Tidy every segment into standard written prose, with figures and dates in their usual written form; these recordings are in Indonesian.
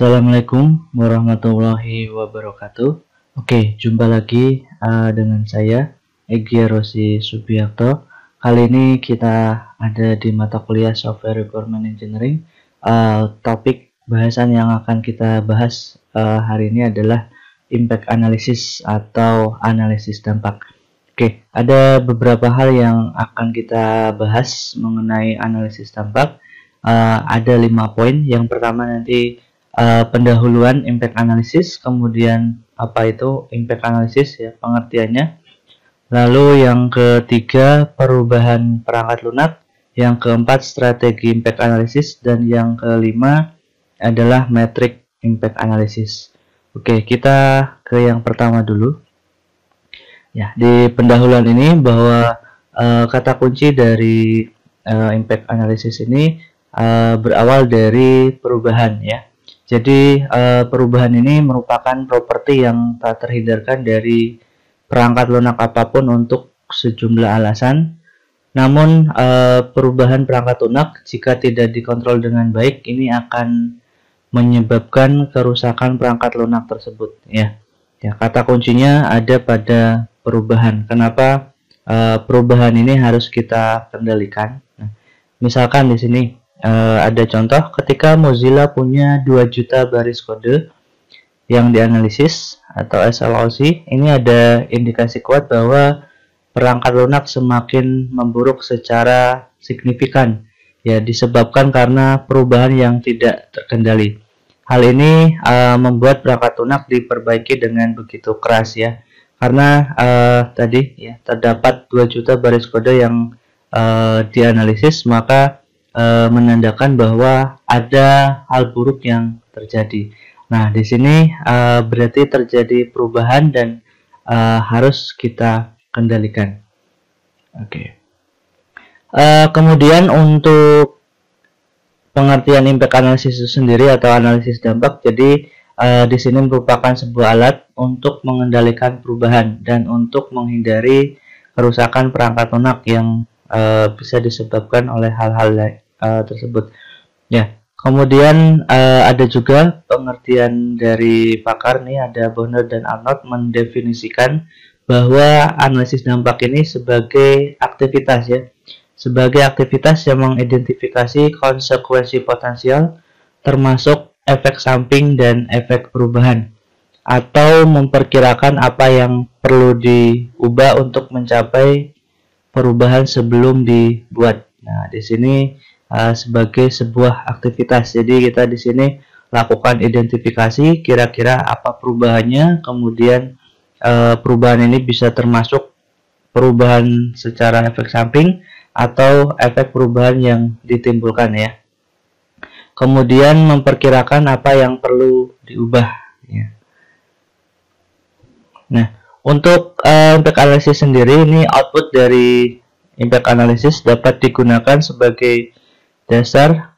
Assalamualaikum warahmatullahi wabarakatuh. Oke, jumpa lagi dengan saya Egy Rosi Subiakto. Kali ini kita ada di mata kuliah Software Requirement Engineering. Topik bahasan yang akan kita bahas hari ini adalah Impact Analysis atau analisis dampak. Oke, ada beberapa hal yang akan kita bahas mengenai analisis dampak. Ada 5 poin. Yang pertama nanti pendahuluan impact analysis, kemudian apa itu impact analysis ya, pengertiannya. Lalu yang ketiga perubahan perangkat lunak, yang keempat strategi impact analysis, dan yang kelima adalah metric impact analysis. Oke, kita ke yang pertama dulu. Ya, di pendahuluan ini bahwa kata kunci dari impact analysis ini berawal dari perubahan ya. Jadi perubahan ini merupakan properti yang tak terhindarkan dari perangkat lunak apapun untuk sejumlah alasan. Namun perubahan perangkat lunak jika tidak dikontrol dengan baik ini akan menyebabkan kerusakan perangkat lunak tersebut ya. Ya, kata kuncinya ada pada perubahan. Kenapa perubahan ini harus kita kendalikan? Nah, misalkan di sini ada contoh ketika Mozilla punya 2 juta baris kode yang dianalisis atau SLOC, ini ada indikasi kuat bahwa perangkat lunak semakin memburuk secara signifikan ya, disebabkan karena perubahan yang tidak terkendali. Hal ini membuat perangkat lunak diperbaiki dengan begitu keras ya, karena tadi ya terdapat 2 juta baris kode yang dianalisis, maka menandakan bahwa ada hal buruk yang terjadi. Nah, di sini berarti terjadi perubahan dan harus kita kendalikan. Oke. Kemudian untuk pengertian impact analysis itu sendiri atau analisis dampak, jadi di sini merupakan sebuah alat untuk mengendalikan perubahan dan untuk menghindari kerusakan perangkat lunak yang bisa disebabkan oleh hal-hal tersebut ya. Kemudian ada juga pengertian dari pakar nih, ada Bonner dan Arnold mendefinisikan bahwa analisis dampak ini sebagai aktivitas ya, sebagai aktivitas yang mengidentifikasi konsekuensi potensial termasuk efek samping dan efek perubahan, atau memperkirakan apa yang perlu diubah untuk mencapai perubahan sebelum dibuat. Nah, di sini sebagai sebuah aktivitas. Jadi kita di sini lakukan identifikasi kira-kira apa perubahannya, kemudian perubahan ini bisa termasuk perubahan secara efek samping atau efek perubahan yang ditimbulkan ya. Kemudian memperkirakan apa yang perlu diubah ya. Nah, untuk impact analysis sendiri, ini output dari impact analysis dapat digunakan sebagai dasar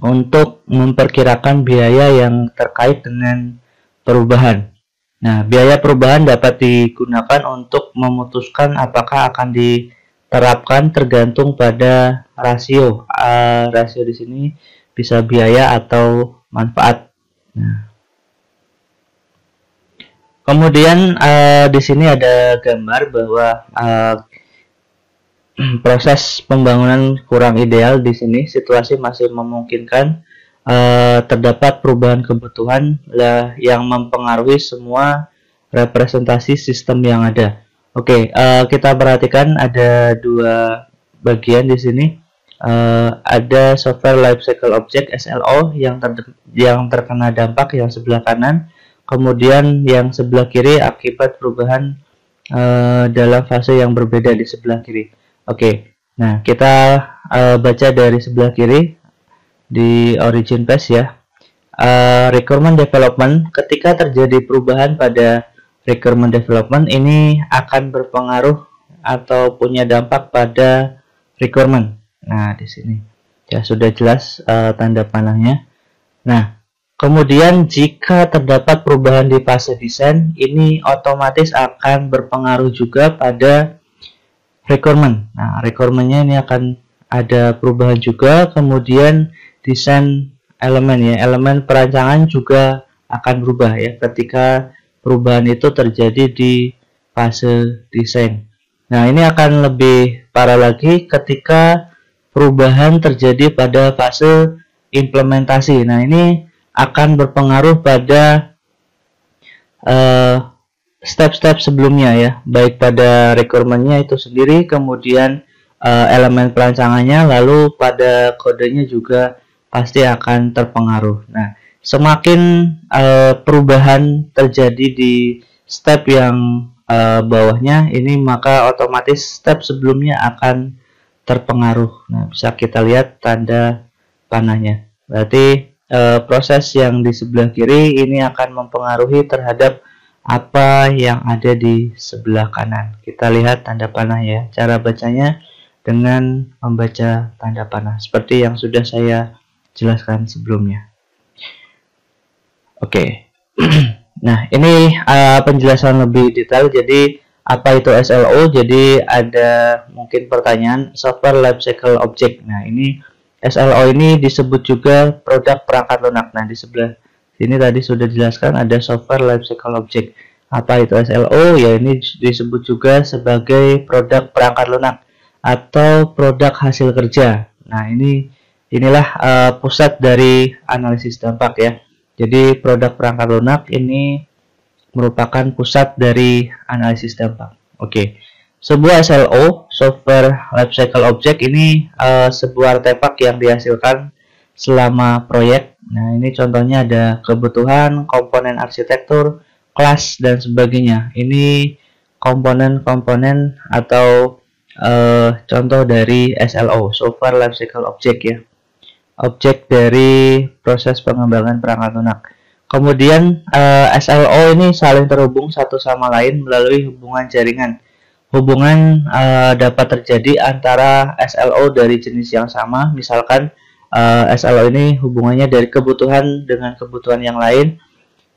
untuk memperkirakan biaya yang terkait dengan perubahan. Nah, biaya perubahan dapat digunakan untuk memutuskan apakah akan diterapkan tergantung pada rasio. Rasio di sini bisa biaya atau manfaat. Nah, kemudian di sini ada gambar bahwa proses pembangunan kurang ideal. Di sini situasi masih memungkinkan terdapat perubahan kebutuhan yang mempengaruhi semua representasi sistem yang ada. Oke, kita perhatikan ada 2 bagian di sini. Ada software lifecycle object SLO yang terkena dampak yang sebelah kanan. Kemudian yang sebelah kiri akibat perubahan dalam fase yang berbeda di sebelah kiri. Oke, nah kita baca dari sebelah kiri di origin phase ya. Requirement development, ketika terjadi perubahan pada requirement development, ini akan berpengaruh atau punya dampak pada requirement. Nah, di sini ya sudah jelas tanda panahnya. Nah, kemudian jika terdapat perubahan di fase desain, ini otomatis akan berpengaruh juga pada requirement. Nah, requirement-nya ini akan ada perubahan juga, kemudian desain elemen ya, elemen perancangan juga akan berubah ya ketika perubahan itu terjadi di fase desain. Nah, ini akan lebih parah lagi ketika perubahan terjadi pada fase implementasi. Nah, ini akan berpengaruh pada step-step sebelumnya ya, baik pada requirement-nya itu sendiri, kemudian elemen perancangannya, lalu pada kodenya juga pasti akan terpengaruh. Nah, semakin perubahan terjadi di step yang bawahnya ini, maka otomatis step sebelumnya akan terpengaruh. Nah, bisa kita lihat tanda panahnya. Berarti proses yang di sebelah kiri ini akan mempengaruhi terhadap apa yang ada di sebelah kanan. Kita lihat tanda panah ya. Cara bacanya dengan membaca tanda panah seperti yang sudah saya jelaskan sebelumnya. Oke. Nah, ini penjelasan lebih detail. Jadi apa itu SLO? Jadi ada mungkin pertanyaan software lifecycle object. Nah, ini SLO ini disebut juga produk perangkat lunak. Nah, di sebelah sini tadi sudah dijelaskan ada software lifecycle object. Apa itu SLO? Ya, ini disebut juga sebagai produk perangkat lunak atau produk hasil kerja. Nah, inilah pusat dari analisis dampak ya. Jadi produk perangkat lunak ini merupakan pusat dari analisis dampak. Oke. Sebuah SLO, software lifecycle object, ini sebuah artefak yang dihasilkan selama proyek. Nah, ini contohnya ada kebutuhan, komponen arsitektur, kelas, dan sebagainya. Ini komponen-komponen atau contoh dari SLO, software lifecycle object ya. Objek dari proses pengembangan perangkat lunak. Kemudian SLO ini saling terhubung satu sama lain melalui hubungan jaringan. Hubungan dapat terjadi antara SLO dari jenis yang sama, misalkan SLO ini hubungannya dari kebutuhan dengan kebutuhan yang lain.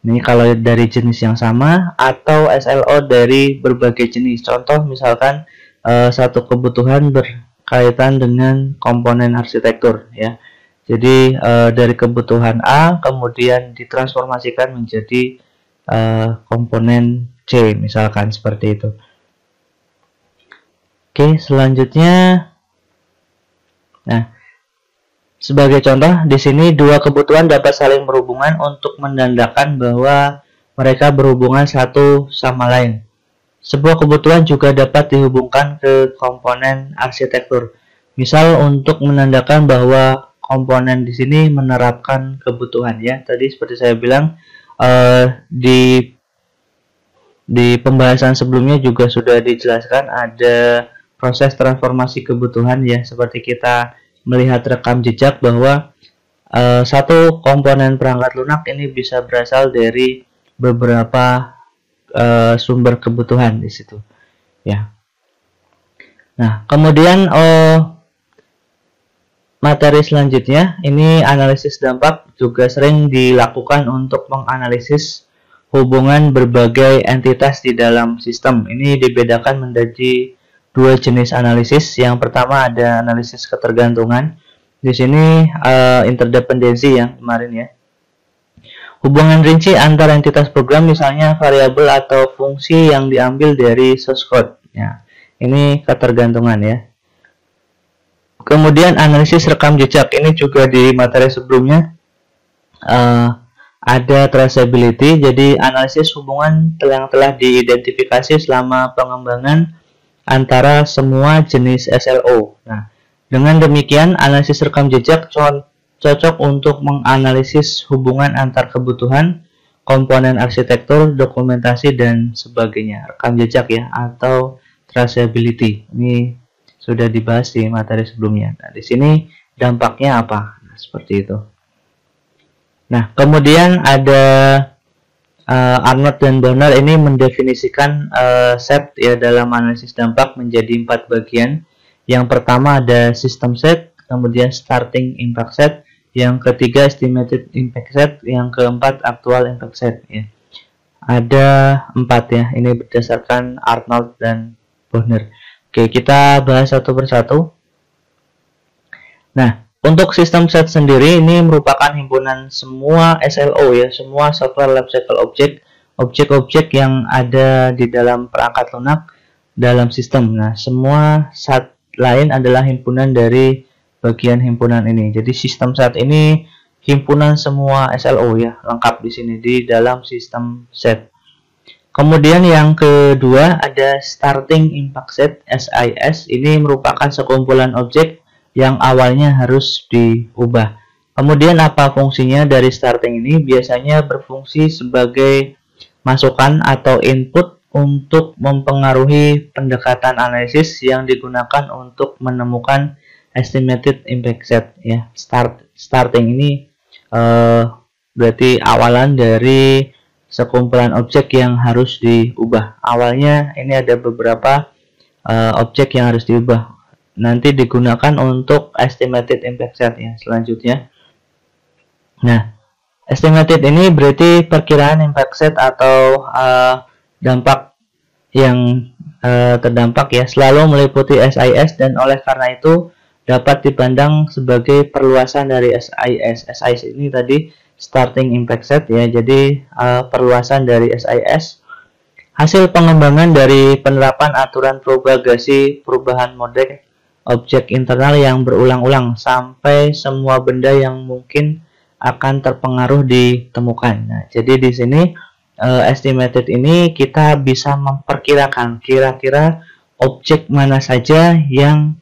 Ini kalau dari jenis yang sama, atau SLO dari berbagai jenis. Contoh misalkan satu kebutuhan berkaitan dengan komponen arsitektur ya. Jadi dari kebutuhan A kemudian ditransformasikan menjadi komponen C, misalkan seperti itu. Oke, selanjutnya, nah, sebagai contoh di sini dua kebutuhan dapat saling berhubungan untuk menandakan bahwa mereka berhubungan satu sama lain. Sebuah kebutuhan juga dapat dihubungkan ke komponen arsitektur. Misal untuk menandakan bahwa komponen di sini menerapkan kebutuhan ya. Tadi seperti saya bilang di pembahasan sebelumnya juga sudah dijelaskan ada proses transformasi kebutuhan ya, seperti kita melihat rekam jejak bahwa satu komponen perangkat lunak ini bisa berasal dari beberapa sumber kebutuhan di situ ya. Nah, kemudian materi selanjutnya ini analisis dampak juga sering dilakukan untuk menganalisis hubungan berbagai entitas di dalam sistem. Ini dibedakan menjadi dua jenis analisis. Yang pertama ada analisis ketergantungan. Di sini interdependensi yang kemarin ya. Hubungan rinci antar entitas program, misalnya variabel atau fungsi yang diambil dari source code. Ya, ini ketergantungan ya. Kemudian analisis rekam jejak, ini juga di materi sebelumnya ada traceability. Jadi analisis hubungan yang telah diidentifikasi selama pengembangan antara semua jenis SLO. Nah, dengan demikian analisis rekam jejak cocok untuk menganalisis hubungan antar kebutuhan, komponen arsitektur, dokumentasi, dan sebagainya. Rekam jejak ya, atau traceability. Ini sudah dibahas di materi sebelumnya. Nah, di sini dampaknya apa? Nah, seperti itu. Nah, kemudian ada Arnold dan Bonner ini mendefinisikan set ya dalam analisis dampak menjadi 4 bagian. Yang pertama ada system set, kemudian starting impact set, yang ketiga estimated impact set, yang keempat actual impact set ya. Ada 4 ya, ini berdasarkan Arnold dan Bonner. Oke, kita bahas satu persatu. Nah, Untuk sistem set sendiri ini merupakan himpunan semua SLO ya, semua software lifecycle object, objek-objek yang ada di dalam perangkat lunak dalam sistem. Nah, semua set lain adalah himpunan dari bagian himpunan ini. Jadi sistem set ini himpunan semua SLO ya, lengkap di sini di dalam sistem set. Kemudian yang kedua ada starting impact set SIS. Ini merupakan sekumpulan objek yang awalnya harus diubah. Kemudian apa fungsinya dari starting ini? Biasanya berfungsi sebagai masukan atau input untuk mempengaruhi pendekatan analisis yang digunakan untuk menemukan estimated impact set ya. Starting ini berarti awalan dari sekumpulan objek yang harus diubah. Awalnya ini ada beberapa objek yang harus diubah. Nanti digunakan untuk estimated impact set ya selanjutnya. Nah, estimated ini berarti perkiraan impact set atau dampak yang terdampak ya, selalu meliputi SIS dan oleh karena itu dapat dipandang sebagai perluasan dari SIS. SIS ini tadi starting impact set ya, jadi perluasan dari SIS. Hasil pengembangan dari penerapan aturan propagasi perubahan model objek internal yang berulang-ulang sampai semua benda yang mungkin akan terpengaruh ditemukan. Nah, jadi di sini estimated ini kita bisa memperkirakan kira-kira objek mana saja yang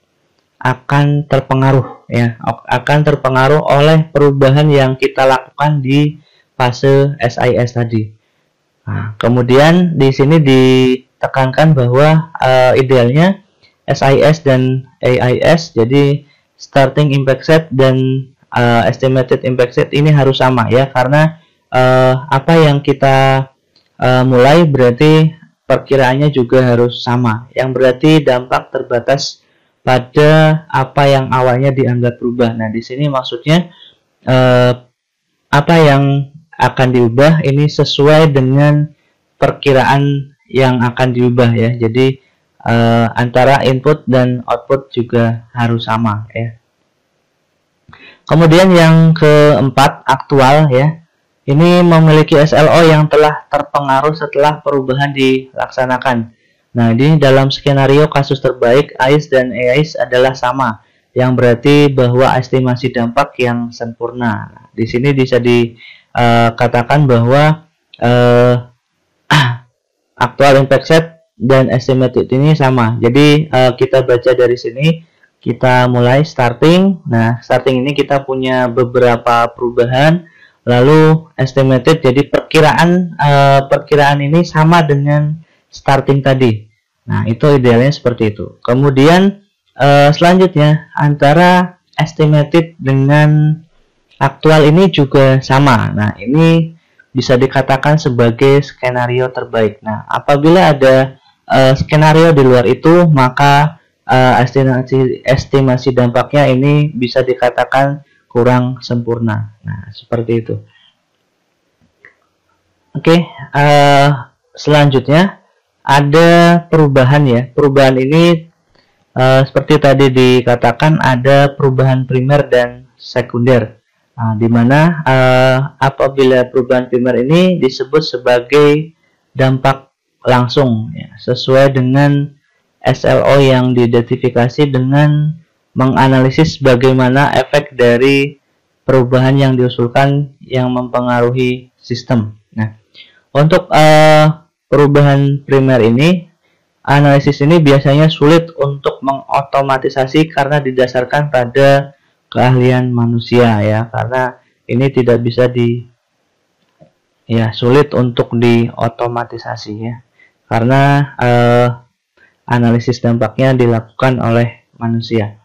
akan terpengaruh ya, akan terpengaruh oleh perubahan yang kita lakukan di fase SIS tadi. Nah, kemudian di sini ditekankan bahwa idealnya SIS dan AIS, jadi starting impact set dan estimated impact set ini harus sama ya, karena apa yang kita mulai berarti perkiraannya juga harus sama, yang berarti dampak terbatas pada apa yang awalnya dianggap berubah. Nah, di sini maksudnya apa yang akan diubah ini sesuai dengan perkiraan yang akan diubah ya. Jadi antara input dan output juga harus sama ya. Kemudian yang keempat, aktual ya. Ini memiliki SLO yang telah terpengaruh setelah perubahan dilaksanakan. Nah, ini dalam skenario kasus terbaik AIS dan AIS adalah sama, yang berarti bahwa estimasi dampak yang sempurna. Nah, di sini bisa dikatakan bahwa actual impact set dan estimated ini sama. Jadi kita baca dari sini, kita mulai starting. Nah, starting ini kita punya beberapa perubahan, lalu estimated jadi perkiraan ini sama dengan starting tadi. Nah, itu idealnya seperti itu. Kemudian selanjutnya antara estimated dengan aktual ini juga sama. Nah, ini bisa dikatakan sebagai skenario terbaik. Nah, apabila ada skenario di luar itu, maka estimasi dampaknya ini bisa dikatakan kurang sempurna. Nah, seperti itu. Oke, selanjutnya ada perubahan ya. Perubahan ini seperti tadi dikatakan ada perubahan primer dan sekunder. Nah, di mana apabila perubahan primer ini disebut sebagai dampak langsung ya, sesuai dengan SLO yang diidentifikasi dengan menganalisis bagaimana efek dari perubahan yang diusulkan yang mempengaruhi sistem. Nah, untuk perubahan primer ini, analisis ini biasanya sulit untuk mengotomatisasi karena didasarkan pada keahlian manusia ya, karena ini tidak bisa sulit untuk diotomatisasi ya, karena analisis dampaknya dilakukan oleh manusia.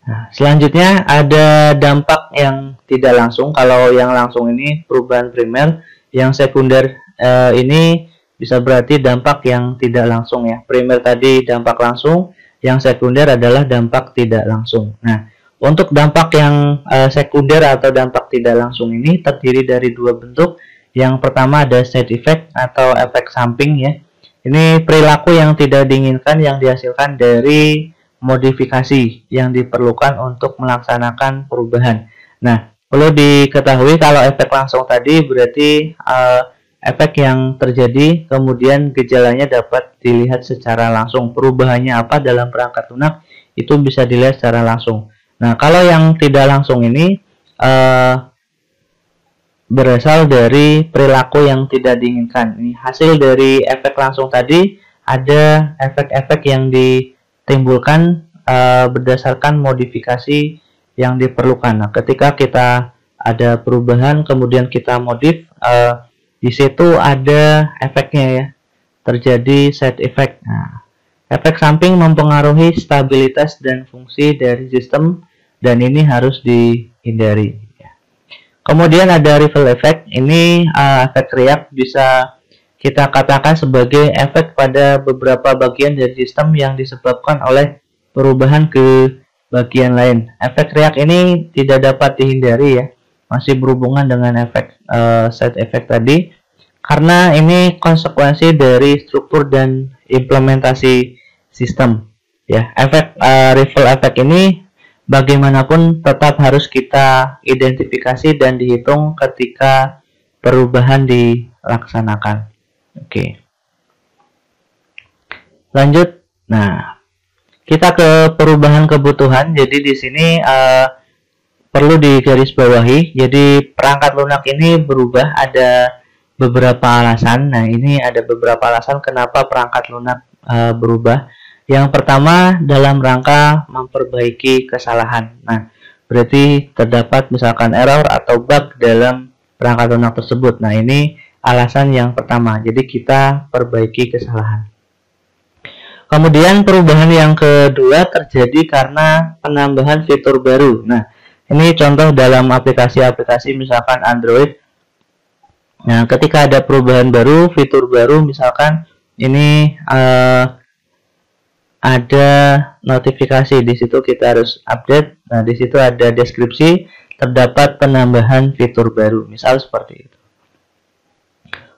Nah, selanjutnya ada dampak yang tidak langsung. Kalau yang langsung ini perubahan primer, yang sekunder ini bisa berarti dampak yang tidak langsung ya. Primer tadi dampak langsung, yang sekunder adalah dampak tidak langsung. Nah, untuk dampak yang sekunder atau dampak tidak langsung ini terdiri dari dua bentuk. Yang pertama ada side effect atau efek samping ya. Ini perilaku yang tidak diinginkan yang dihasilkan dari modifikasi yang diperlukan untuk melaksanakan perubahan. Nah, perlu diketahui kalau efek langsung tadi berarti efek yang terjadi kemudian gejalanya dapat dilihat secara langsung. Perubahannya apa dalam perangkat lunak itu bisa dilihat secara langsung. Nah, kalau yang tidak langsung ini berasal dari perilaku yang tidak diinginkan. Ini hasil dari efek langsung tadi, ada efek-efek yang ditimbulkan berdasarkan modifikasi yang diperlukan. Nah, ketika kita ada perubahan kemudian kita modif, di situ ada efeknya ya, terjadi side effect. Nah, efek samping mempengaruhi stabilitas dan fungsi dari sistem dan ini harus dihindari. Kemudian ada ripple effect. Ini efek riak bisa kita katakan sebagai efek pada beberapa bagian dari sistem yang disebabkan oleh perubahan ke bagian lain. Efek riak ini tidak dapat dihindari ya, masih berhubungan dengan efek side effect tadi, karena ini konsekuensi dari struktur dan implementasi sistem. Ya, efek ripple effect ini bagaimanapun tetap harus kita identifikasi dan dihitung ketika perubahan dilaksanakan. Oke. Lanjut. Nah, kita ke perubahan kebutuhan. Jadi di sini perlu digarisbawahi. Jadi perangkat lunak ini berubah, ada beberapa alasan. Nah, ini ada beberapa alasan kenapa perangkat lunak berubah. Yang pertama dalam rangka memperbaiki kesalahan. Nah, berarti terdapat misalkan error atau bug dalam perangkat lunak tersebut. Nah, ini alasan yang pertama. Jadi kita perbaiki kesalahan. Kemudian perubahan yang kedua terjadi karena penambahan fitur baru. Nah, ini contoh dalam aplikasi-aplikasi misalkan Android. Nah, ketika ada perubahan baru, fitur baru misalkan ini ada notifikasi, di situ kita harus update. Nah, di situ ada deskripsi, terdapat penambahan fitur baru, misal seperti itu.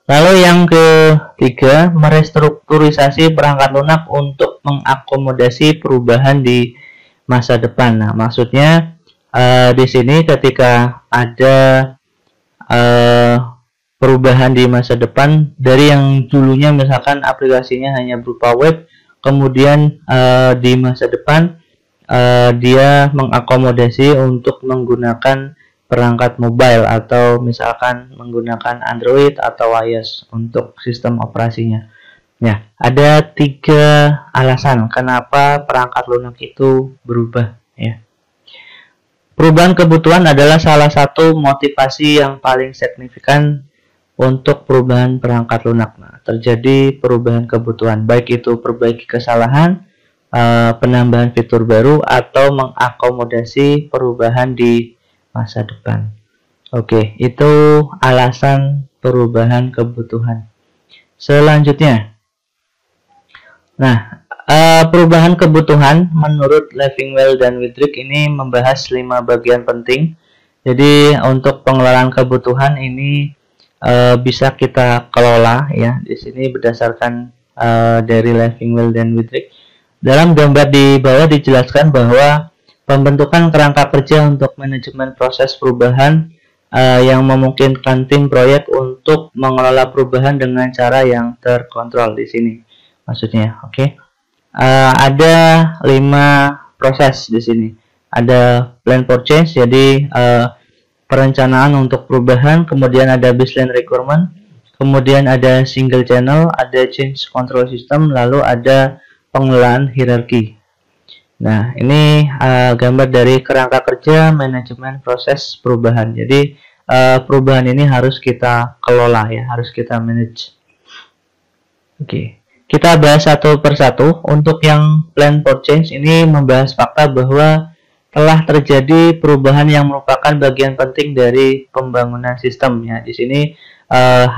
Lalu yang ketiga, merestrukturisasi perangkat lunak untuk mengakomodasi perubahan di masa depan. Nah, maksudnya di sini ketika ada perubahan di masa depan dari yang dulunya misalkan aplikasinya hanya berupa web, kemudian di masa depan dia mengakomodasi untuk menggunakan perangkat mobile atau misalkan menggunakan Android atau iOS untuk sistem operasinya. Ya, ada 3 alasan kenapa perangkat lunak itu berubah ya. Perubahan kebutuhan adalah salah satu motivasi yang paling signifikan untuk perubahan perangkat lunak. Nah, terjadi perubahan kebutuhan, baik itu perbaiki kesalahan, penambahan fitur baru, atau mengakomodasi perubahan di masa depan. Oke, itu alasan perubahan kebutuhan. Selanjutnya, nah, perubahan kebutuhan menurut Leffingwell dan Widrick ini membahas 5 bagian penting. Jadi untuk pengelolaan kebutuhan ini bisa kita kelola ya. Di sini berdasarkan dari Leffingwell dan Widrick. Dalam gambar di bawah dijelaskan bahwa pembentukan kerangka kerja untuk manajemen proses perubahan yang memungkinkan tim proyek untuk mengelola perubahan dengan cara yang terkontrol di sini. Maksudnya, oke. Ada 5 proses di sini. Ada plan for change, jadi perencanaan untuk perubahan, kemudian ada baseline requirement, kemudian ada single channel, ada change control system, lalu ada pengelolaan hierarki. Nah, ini gambar dari kerangka kerja manajemen proses perubahan. Jadi perubahan ini harus kita kelola ya, harus kita manage. Oke. Kita bahas satu persatu. Untuk yang plan for change ini membahas fakta bahwa telah terjadi perubahan yang merupakan bagian penting dari pembangunan sistem ya. Di sini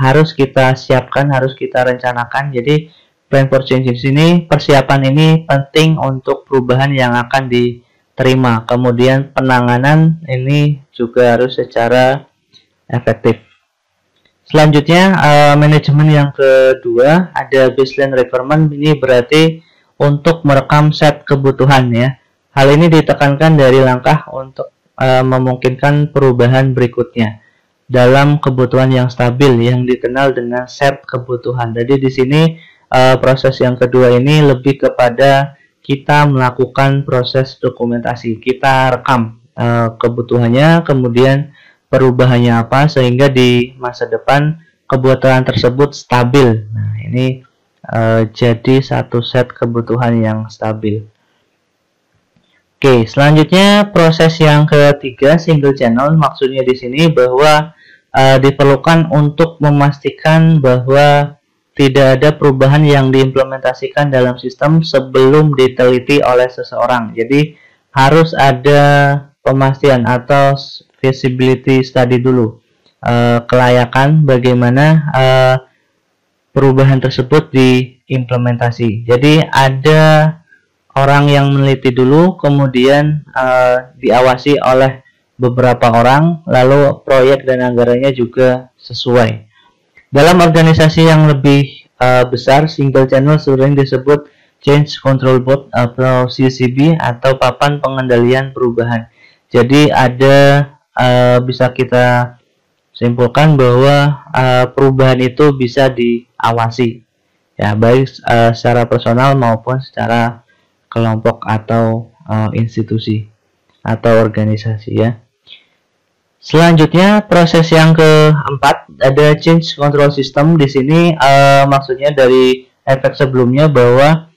harus kita siapkan, harus kita rencanakan. Jadi plan for change di sini, persiapan ini penting untuk perubahan yang akan diterima. Kemudian penanganan ini juga harus secara efektif. Selanjutnya manajemen yang kedua ada baseline requirement. Ini berarti untuk merekam set kebutuhan ya. Hal ini ditekankan dari langkah untuk memungkinkan perubahan berikutnya dalam kebutuhan yang stabil yang dikenal dengan set kebutuhan. Jadi di sini proses yang kedua ini lebih kepada kita melakukan proses dokumentasi. Kita rekam kebutuhannya, kemudian perubahannya apa sehingga di masa depan kebutuhan tersebut stabil. Nah, ini jadi satu set kebutuhan yang stabil. Oke, selanjutnya proses yang ketiga single channel. Maksudnya di sini bahwa diperlukan untuk memastikan bahwa tidak ada perubahan yang diimplementasikan dalam sistem sebelum diteliti oleh seseorang. Jadi harus ada pemastian atau feasibility study dulu, kelayakan bagaimana perubahan tersebut diimplementasi. Jadi ada orang yang meneliti dulu, kemudian diawasi oleh beberapa orang, lalu proyek dan anggarannya juga sesuai. Dalam organisasi yang lebih besar, single channel sering disebut Change Control Board atau CCB atau papan pengendalian perubahan. Jadi ada bisa kita simpulkan bahwa perubahan itu bisa diawasi ya, baik secara personal maupun secara kelompok atau institusi atau organisasi ya. Selanjutnya proses yang keempat ada change control system. Di sini maksudnya dari efek sebelumnya bahwa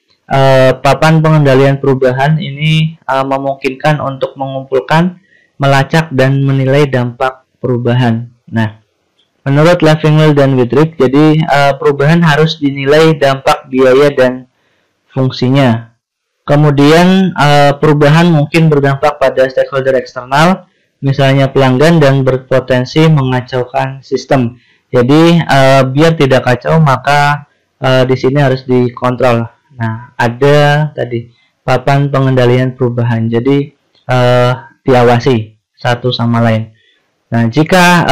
papan pengendalian perubahan ini memungkinkan untuk mengumpulkan, melacak dan menilai dampak perubahan. Nah, menurut Leffingwell dan Wittrick, jadi perubahan harus dinilai dampak, biaya dan fungsinya. Kemudian perubahan mungkin berdampak pada stakeholder eksternal, misalnya pelanggan, dan berpotensi mengacaukan sistem. Jadi biar tidak kacau maka di sini harus dikontrol. Nah, ada tadi papan pengendalian perubahan. Jadi diawasi satu sama lain. Nah, jika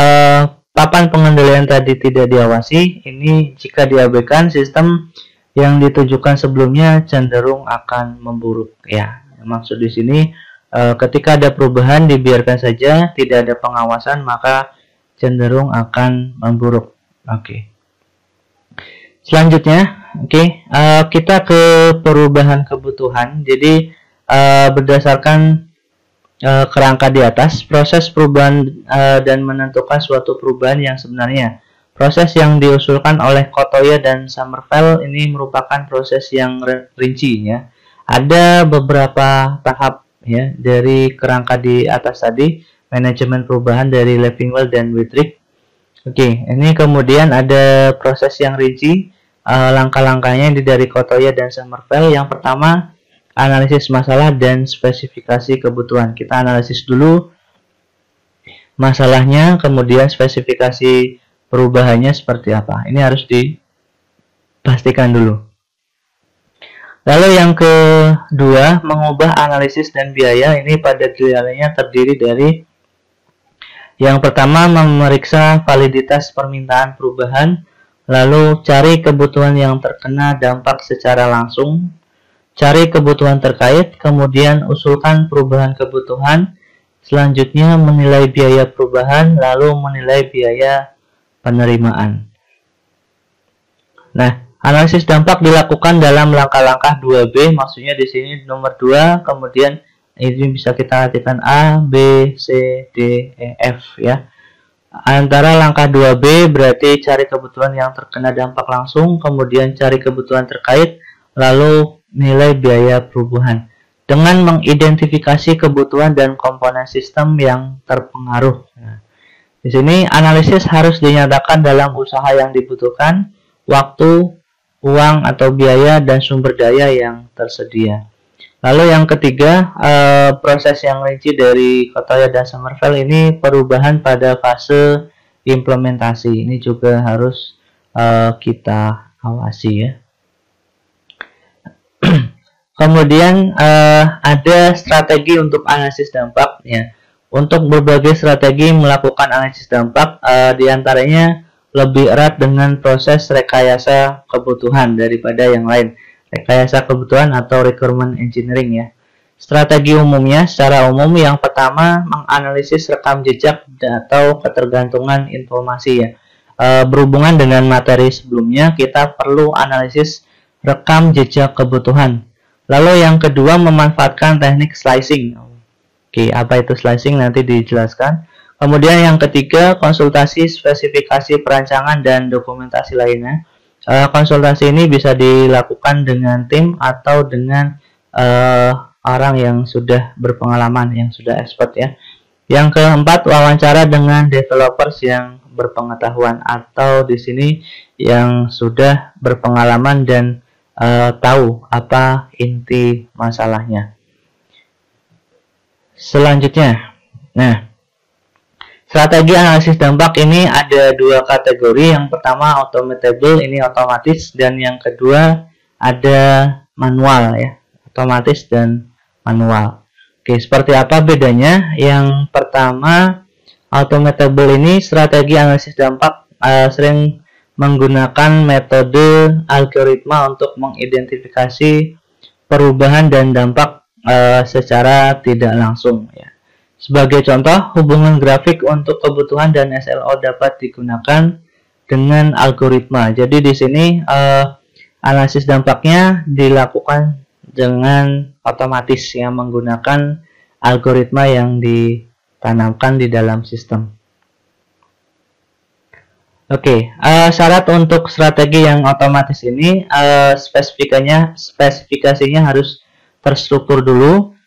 papan pengendalian tadi tidak diawasi, ini jika diabaikan, sistem yang ditujukan sebelumnya cenderung akan memburuk ya. Maksud di sini ketika ada perubahan dibiarkan saja, tidak ada pengawasan, maka cenderung akan memburuk. Oke. Selanjutnya, kita ke perubahan kebutuhan. Jadi berdasarkan kerangka di atas, proses perubahan dan menentukan suatu perubahan yang sebenarnya. Proses yang diusulkan oleh Kotoya dan Sommerfeld ini merupakan proses yang rinci ya. Ada beberapa tahap ya dari kerangka di atas tadi, manajemen perubahan dari Leffingwell dan Wittrick. Oke, ini kemudian ada proses yang rinci, langkah-langkahnya dari Kotoya dan Sommerfeld. Yang pertama, analisis masalah dan spesifikasi kebutuhan. Kita analisis dulu masalahnya, kemudian spesifikasi perubahannya seperti apa. Ini harus dipastikan dulu. Lalu yang kedua, mengubah analisis dan biaya. Ini pada gilirannya terdiri dari yang pertama, memeriksa validitas permintaan perubahan, lalu cari kebutuhan yang terkena dampak secara langsung, cari kebutuhan terkait, kemudian usulkan perubahan kebutuhan, selanjutnya menilai biaya perubahan, lalu menilai biaya penerimaan. Nah, analisis dampak dilakukan dalam langkah-langkah 2B, maksudnya di sini nomor 2, kemudian ini bisa kita artikan A, B, C, D, E, F ya. Antara langkah 2B berarti cari kebutuhan yang terkena dampak langsung, kemudian cari kebutuhan terkait, lalu nilai biaya perubahan. Dengan mengidentifikasi kebutuhan dan komponen sistem yang terpengaruh. Nah, di sini analisis harus dinyatakan dalam usaha yang dibutuhkan, waktu, uang atau biaya, dan sumber daya yang tersedia. Lalu yang ketiga, proses yang rinci dari Kotoya dan Sommerfeld ini perubahan pada fase implementasi. Ini juga harus kita awasi ya. Kemudian ada strategi untuk analisis dampak ya. Untuk berbagai strategi melakukan analisis dampak, diantaranya lebih erat dengan proses rekayasa kebutuhan daripada yang lain. rekayasa kebutuhan atau requirement engineering ya. Strategi umumnya, secara umum yang pertama menganalisis rekam jejak atau ketergantungan informasi ya. Berhubungan dengan materi sebelumnya, kita perlu analisis rekam jejak kebutuhan. Lalu yang kedua memanfaatkan teknik slicing. Oke, apa itu slicing nanti dijelaskan. Kemudian yang ketiga, konsultasi spesifikasi perancangan dan dokumentasi lainnya. Konsultasi ini bisa dilakukan dengan tim atau dengan orang yang sudah berpengalaman, yang sudah expert ya. Yang keempat, wawancara dengan developers yang berpengetahuan atau di sini yang sudah berpengalaman dan tahu apa inti masalahnya. Selanjutnya, nah, strategi analisis dampak ini ada dua kategori. Yang pertama automatable, ini otomatis, dan yang kedua ada manual ya, otomatis dan manual. Oke, seperti apa bedanya? Yang pertama, automatable ini strategi analisis dampak sering menggunakan metode algoritma untuk mengidentifikasi perubahan dan dampak secara tidak langsung ya. Sebagai contoh, hubungan grafik untuk kebutuhan dan SLO dapat digunakan dengan algoritma. Jadi di sini analisis dampaknya dilakukan dengan otomatis yang menggunakan algoritma yang ditanamkan di dalam sistem. Oke, syarat untuk strategi yang otomatis ini spesifikasinya harus terstruktur dulu.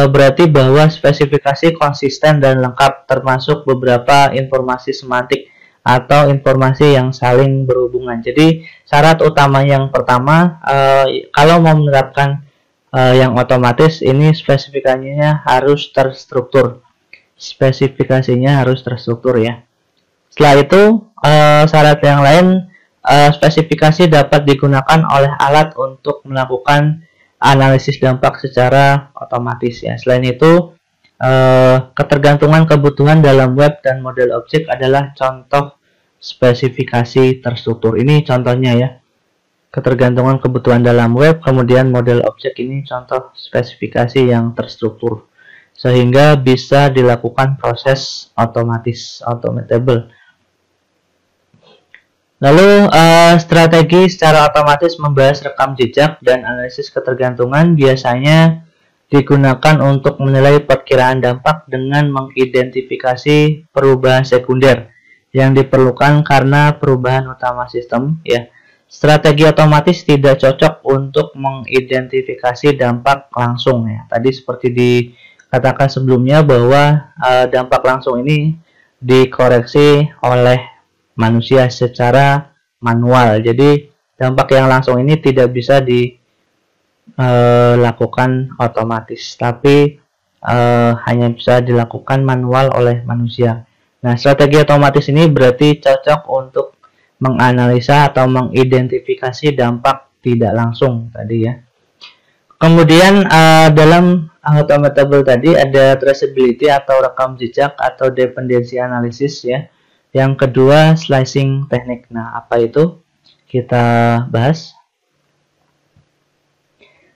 Berarti bahwa spesifikasi konsisten dan lengkap, termasuk beberapa informasi semantik atau informasi yang saling berhubungan. Jadi syarat utama yang pertama, kalau mau menerapkan yang otomatis ini spesifikasinya harus terstruktur. Spesifikasinya harus terstruktur ya. Setelah itu syarat yang lain, spesifikasi dapat digunakan oleh alat untuk melakukan analisis dampak secara otomatis ya. Selain itu, ketergantungan kebutuhan dalam web dan model objek adalah contoh spesifikasi terstruktur. Ini contohnya ya. Ketergantungan kebutuhan dalam web, kemudian model objek, ini contoh spesifikasi yang terstruktur sehingga bisa dilakukan proses otomatis, automatable. Lalu strategi secara otomatis membahas rekam jejak dan analisis ketergantungan biasanya digunakan untuk menilai perkiraan dampak dengan mengidentifikasi perubahan sekunder yang diperlukan karena perubahan utama sistem ya. Strategi otomatis tidak cocok untuk mengidentifikasi dampak langsung ya. Tadi seperti dikatakan sebelumnya bahwa dampak langsung ini dikoreksi oleh manusia secara manual. Jadi dampak yang langsung ini tidak bisa dilakukan otomatis, tapi hanya bisa dilakukan manual oleh manusia. Nah, strategi otomatis ini berarti cocok untuk menganalisa atau mengidentifikasi dampak tidak langsung tadi ya. Kemudian dalam automatable tadi ada traceability atau rekam jejak atau dependency analysis ya. Yang kedua slicing teknik. Nah, apa itu? Kita bahas.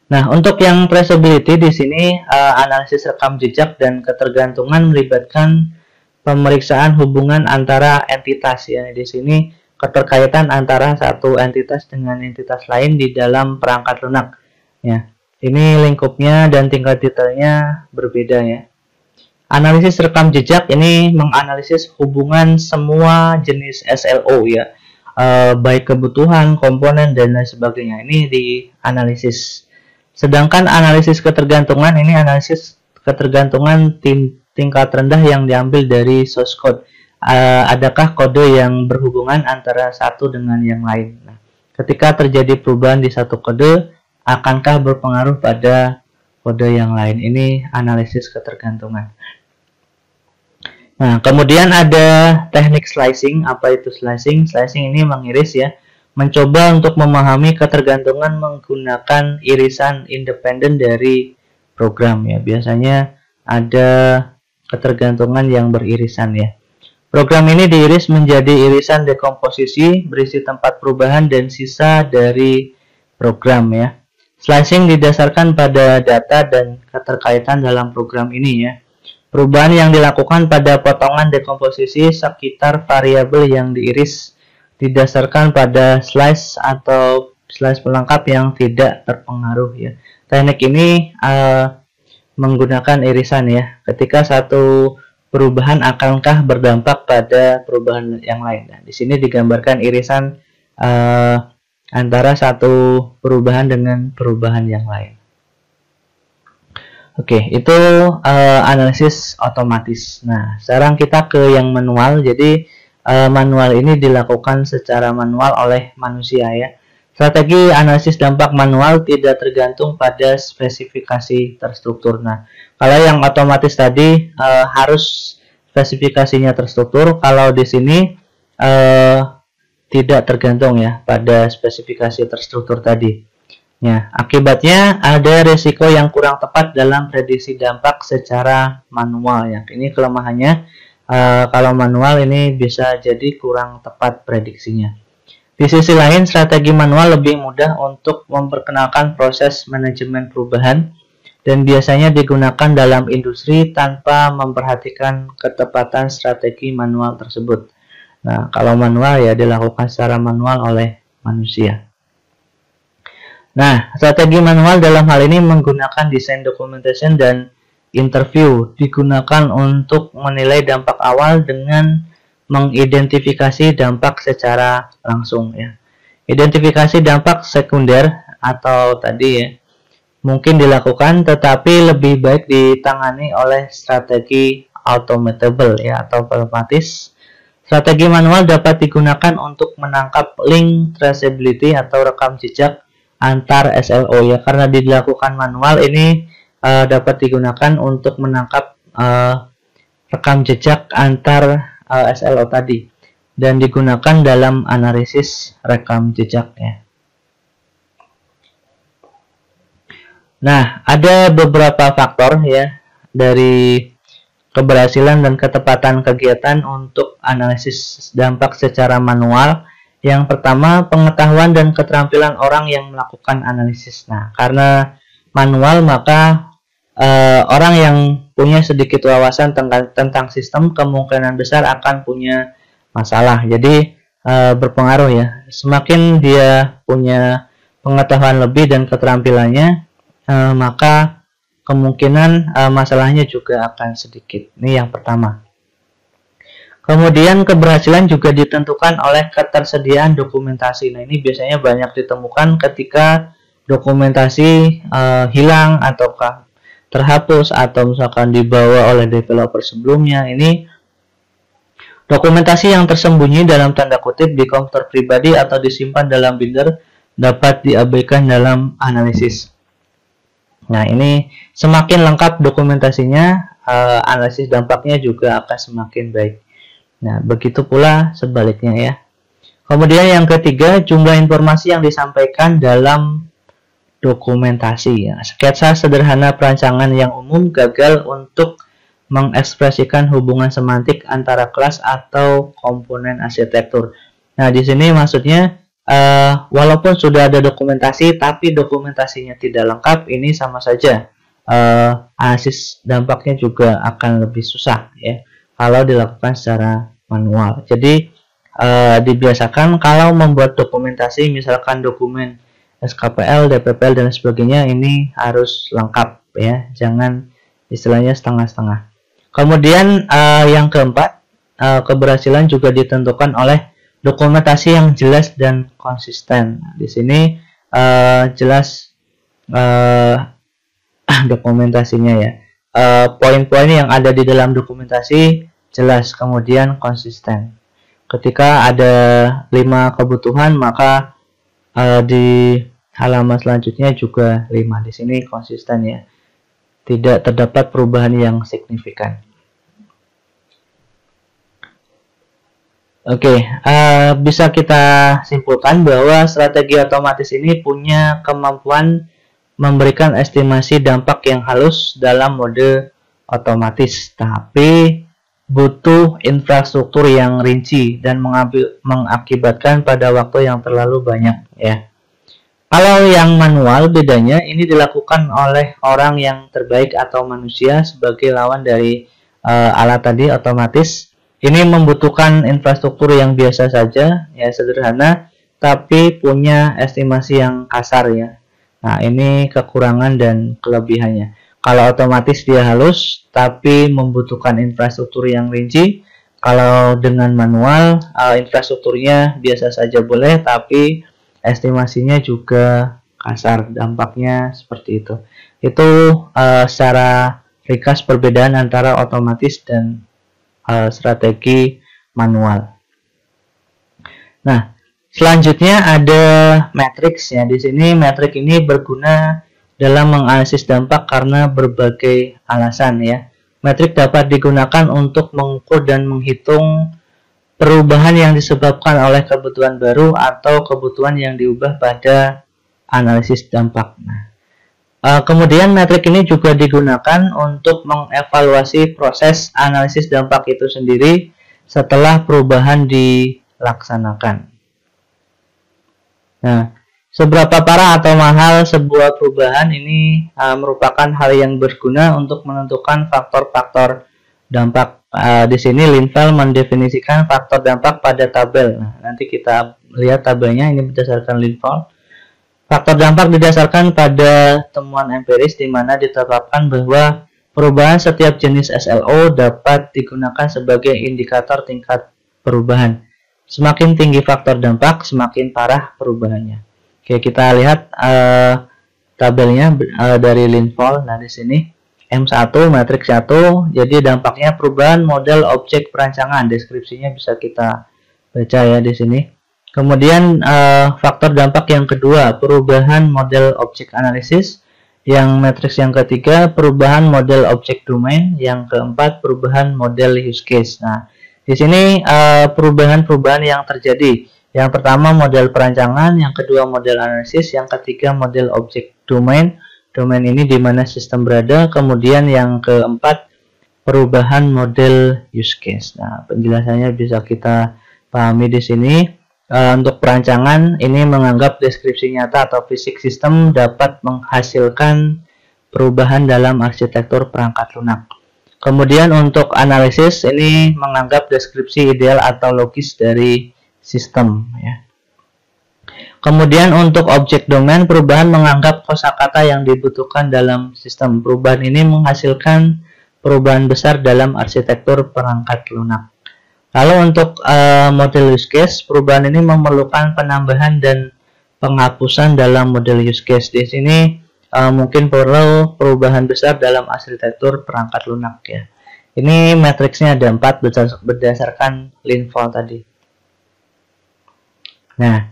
Nah, untuk yang traceability di sini analisis rekam jejak dan ketergantungan melibatkan pemeriksaan hubungan antara entitas ya. Di sini keterkaitan antara satu entitas dengan entitas lain di dalam perangkat lunak ya. Ini lingkupnya dan tingkat detailnya berbeda ya. Analisis rekam jejak ini menganalisis hubungan semua jenis SLO ya, baik kebutuhan, komponen, dan lain sebagainya. Ini dianalisis. Sedangkan analisis ketergantungan ini analisis ketergantungan tingkat rendah yang diambil dari source code. Adakah kode yang berhubungan antara satu dengan yang lain? Nah, ketika terjadi perubahan di satu kode, akankah berpengaruh pada kode yang lain? Ini analisis ketergantungan. Nah, kemudian ada teknik slicing. Apa itu slicing? Slicing ini mengiris ya, mencoba untuk memahami ketergantungan menggunakan irisan independen dari program ya. Biasanya ada ketergantungan yang beririsan ya. Program ini diiris menjadi irisan dekomposisi berisi tempat perubahan dan sisa dari program ya. Slicing didasarkan pada data dan keterkaitan dalam program ini ya. Perubahan yang dilakukan pada potongan dekomposisi sekitar variabel yang diiris didasarkan pada slice atau slice pelengkap yang tidak terpengaruh ya. Teknik ini menggunakan irisan ya. Ketika satu perubahan akankah berdampak pada perubahan yang lain. Nah, di sini digambarkan irisan antara satu perubahan dengan perubahan yang lain. Oke, itu analisis otomatis. Nah, sekarang kita ke yang manual. Jadi manual ini dilakukan secara manual oleh manusia ya. Strategi analisis dampak manual tidak tergantung pada spesifikasi terstruktur. Nah, kalau yang otomatis tadi harus spesifikasinya terstruktur. Kalau di sini tidak tergantung ya pada spesifikasi terstruktur tadi. Ya, akibatnya ada risiko yang kurang tepat dalam prediksi dampak secara manual ya. Ini kelemahannya, kalau manual ini bisa jadi kurang tepat prediksinya. Di sisi lain, strategi manual lebih mudah untuk memperkenalkan proses manajemen perubahan dan biasanya digunakan dalam industri tanpa memperhatikan ketepatan strategi manual tersebut. Nah, kalau manual ya dilakukan secara manual oleh manusia. Nah, strategi manual dalam hal ini menggunakan desain documentation dan interview digunakan untuk menilai dampak awal dengan mengidentifikasi dampak secara langsung ya. Identifikasi dampak sekunder atau tadi ya mungkin dilakukan tetapi lebih baik ditangani oleh strategi automatable ya atau otomatis. Strategi manual dapat digunakan untuk menangkap link traceability atau rekam jejak antar SLO ya, karena dilakukan manual ini dapat digunakan untuk menangkap rekam jejak antar SLO tadi dan digunakan dalam analisis rekam jejak ya. Nah, ada beberapa faktor ya dari keberhasilan dan ketepatan kegiatan untuk analisis dampak secara manual. Yang pertama, pengetahuan dan keterampilan orang yang melakukan analisis. Nah, karena manual maka orang yang punya sedikit wawasan tentang sistem kemungkinan besar akan punya masalah. Jadi berpengaruh ya. Semakin dia punya pengetahuan lebih dan keterampilannya, maka kemungkinan masalahnya juga akan sedikit. Ini yang pertama. Kemudian keberhasilan juga ditentukan oleh ketersediaan dokumentasi. Nah, ini biasanya banyak ditemukan ketika dokumentasi hilang ataukah terhapus atau misalkan dibawa oleh developer sebelumnya. Ini dokumentasi yang tersembunyi dalam tanda kutip di komputer pribadi atau disimpan dalam binder dapat diabaikan dalam analisis. Nah, ini semakin lengkap dokumentasinya, analisis dampaknya juga akan semakin baik. Nah, begitu pula sebaliknya ya. Kemudian yang ketiga, jumlah informasi yang disampaikan dalam dokumentasi ya. Sketsa sederhana perancangan yang umum gagal untuk mengekspresikan hubungan semantik antara kelas atau komponen arsitektur. Nah, di sini maksudnya walaupun sudah ada dokumentasi tapi dokumentasinya tidak lengkap, ini sama saja analisis dampaknya juga akan lebih susah ya kalau dilakukan secara manual. Jadi dibiasakan kalau membuat dokumentasi, misalkan dokumen SKPL, DPPL dan sebagainya, ini harus lengkap ya, jangan istilahnya setengah-setengah. Kemudian yang keempat, keberhasilan juga ditentukan oleh dokumentasi yang jelas dan konsisten. Di sini jelas dokumentasinya ya, poin-poin yang ada di dalam dokumentasi jelas, kemudian konsisten. Ketika ada 5 kebutuhan, maka di halaman selanjutnya juga 5. Di sini konsisten ya, tidak terdapat perubahan yang signifikan. Oke, bisa kita simpulkan bahwa strategi otomatis ini punya kemampuan memberikan estimasi dampak yang halus dalam mode otomatis, tapi butuh infrastruktur yang rinci dan mengakibatkan pada waktu yang terlalu banyak ya. Kalau yang manual bedanya ini dilakukan oleh orang yang terbaik atau manusia sebagai lawan dari alat tadi otomatis. Ini membutuhkan infrastruktur yang biasa saja, ya sederhana, tapi punya estimasi yang kasar ya. Nah, ini kekurangan dan kelebihannya. Kalau otomatis dia halus, tapi membutuhkan infrastruktur yang rinci. Kalau dengan manual, infrastrukturnya biasa saja boleh, tapi estimasinya juga kasar, dampaknya seperti itu. Itu secara ringkas perbedaan antara otomatis dan strategi manual. Nah, selanjutnya ada matriks ya. Di sini matriks ini berguna dalam menganalisis dampak karena berbagai alasan ya. Matriks dapat digunakan untuk mengukur dan menghitung perubahan yang disebabkan oleh kebutuhan baru atau kebutuhan yang diubah pada analisis dampak. Kemudian metrik ini juga digunakan untuk mengevaluasi proses analisis dampak itu sendiri setelah perubahan dilaksanakan. Nah, seberapa parah atau mahal sebuah perubahan ini merupakan hal yang berguna untuk menentukan faktor-faktor dampak. Di sini Linval mendefinisikan faktor dampak pada tabel. Nah, nanti kita lihat tabelnya, ini berdasarkan Linval. Faktor dampak didasarkan pada temuan empiris di mana ditetapkan bahwa perubahan setiap jenis SLO dapat digunakan sebagai indikator tingkat perubahan. Semakin tinggi faktor dampak, semakin parah perubahannya. Oke, kita lihat tabelnya dari Linval. Nah, di sini M1 matriks 1, jadi dampaknya perubahan model objek perancangan. Deskripsinya bisa kita baca ya di sini. Kemudian faktor dampak yang kedua, perubahan model objek analisis. Yang matriks yang ketiga, perubahan model objek domain. Yang keempat, perubahan model use case. Nah, di sini perubahan-perubahan yang terjadi. Yang pertama model perancangan, yang kedua model analisis, yang ketiga model objek domain. Domain ini di mana sistem berada. Kemudian yang keempat, perubahan model use case. Nah, penjelasannya bisa kita pahami di sini. Untuk perancangan ini menganggap deskripsi nyata atau fisik sistem dapat menghasilkan perubahan dalam arsitektur perangkat lunak. Kemudian untuk analisis ini menganggap deskripsi ideal atau logis dari sistem ya. Kemudian untuk objek domain, perubahan menganggap kosakata yang dibutuhkan dalam sistem. Perubahan ini menghasilkan perubahan besar dalam arsitektur perangkat lunak. Lalu untuk model use case, perubahan ini memerlukan penambahan dan penghapusan dalam model use case. Di sini mungkin perlu perubahan besar dalam arsitektur perangkat lunak ya. Ini matriksnya ada 4 berdasarkan Linval tadi. Nah,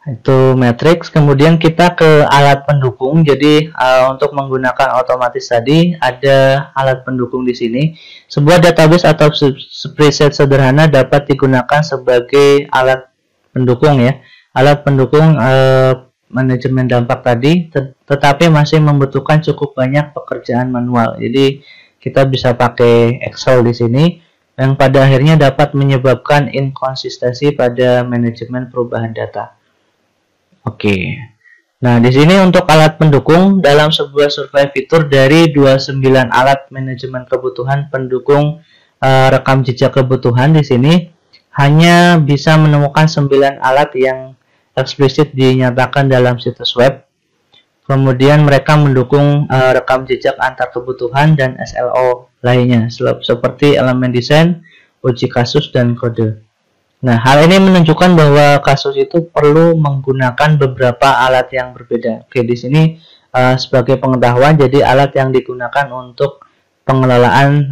itu matriks. Kemudian kita ke alat pendukung. Jadi untuk menggunakan otomatis tadi ada alat pendukung di sini. Sebuah database atau spreadsheet sederhana dapat digunakan sebagai alat pendukung ya. Alat pendukung manajemen dampak tadi, tetapi masih membutuhkan cukup banyak pekerjaan manual. Jadi kita bisa pakai Excel di sini yang pada akhirnya dapat menyebabkan inkonsistensi pada manajemen perubahan data. Oke. Nah, di sini untuk alat pendukung dalam sebuah survei fitur dari 29 alat manajemen kebutuhan pendukung rekam jejak kebutuhan di sini hanya bisa menemukan 9 alat yang eksplisit dinyatakan dalam situs web. Kemudian mereka mendukung rekam jejak antar kebutuhan dan SLO lainnya seperti elemen desain, uji kasus dan kode. Nah, hal ini menunjukkan bahwa kasus itu perlu menggunakan beberapa alat yang berbeda. Oke, di sini sebagai pengetahuan, jadi alat yang digunakan untuk pengelolaan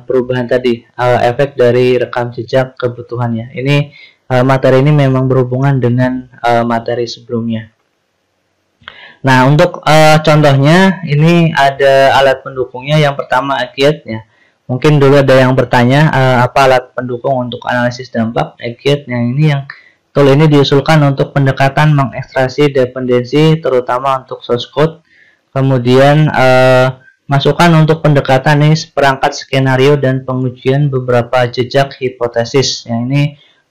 perubahan tadi, efek dari rekam jejak kebutuhannya. Ini materi ini memang berhubungan dengan materi sebelumnya. Nah, untuk contohnya ini ada alat pendukungnya. Yang pertama Aggiat ya. Mungkin dulu ada yang bertanya apa alat pendukung untuk analisis dampak. Aggiat yang tool ini diusulkan untuk pendekatan mengekstraksi dependensi terutama untuk source code. Kemudian masukan untuk pendekatan ini perangkat skenario dan pengujian beberapa jejak hipotesis. Yang ini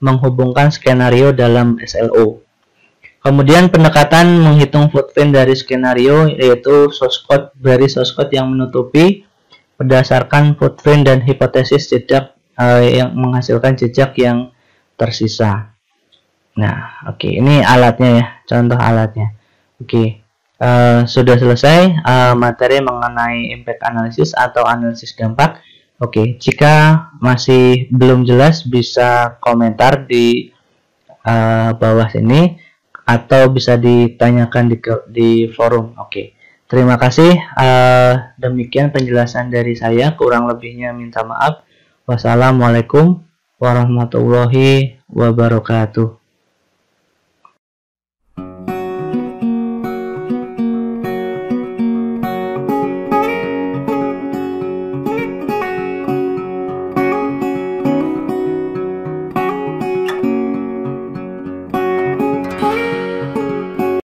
menghubungkan skenario dalam SLO. Kemudian pendekatan menghitung footprint dari skenario, yaitu source code dari source code yang menutupi berdasarkan footprint dan hipotesis jejak yang menghasilkan jejak yang tersisa. Nah, oke, ini alatnya ya, contoh alatnya. Oke, sudah selesai materi mengenai impact analysis atau analisis dampak. Oke, jika masih belum jelas bisa komentar di bawah sini atau bisa ditanyakan di forum. Oke, terima kasih. Demikian penjelasan dari saya. Kurang lebihnya minta maaf. Wassalamualaikum warahmatullahi wabarakatuh.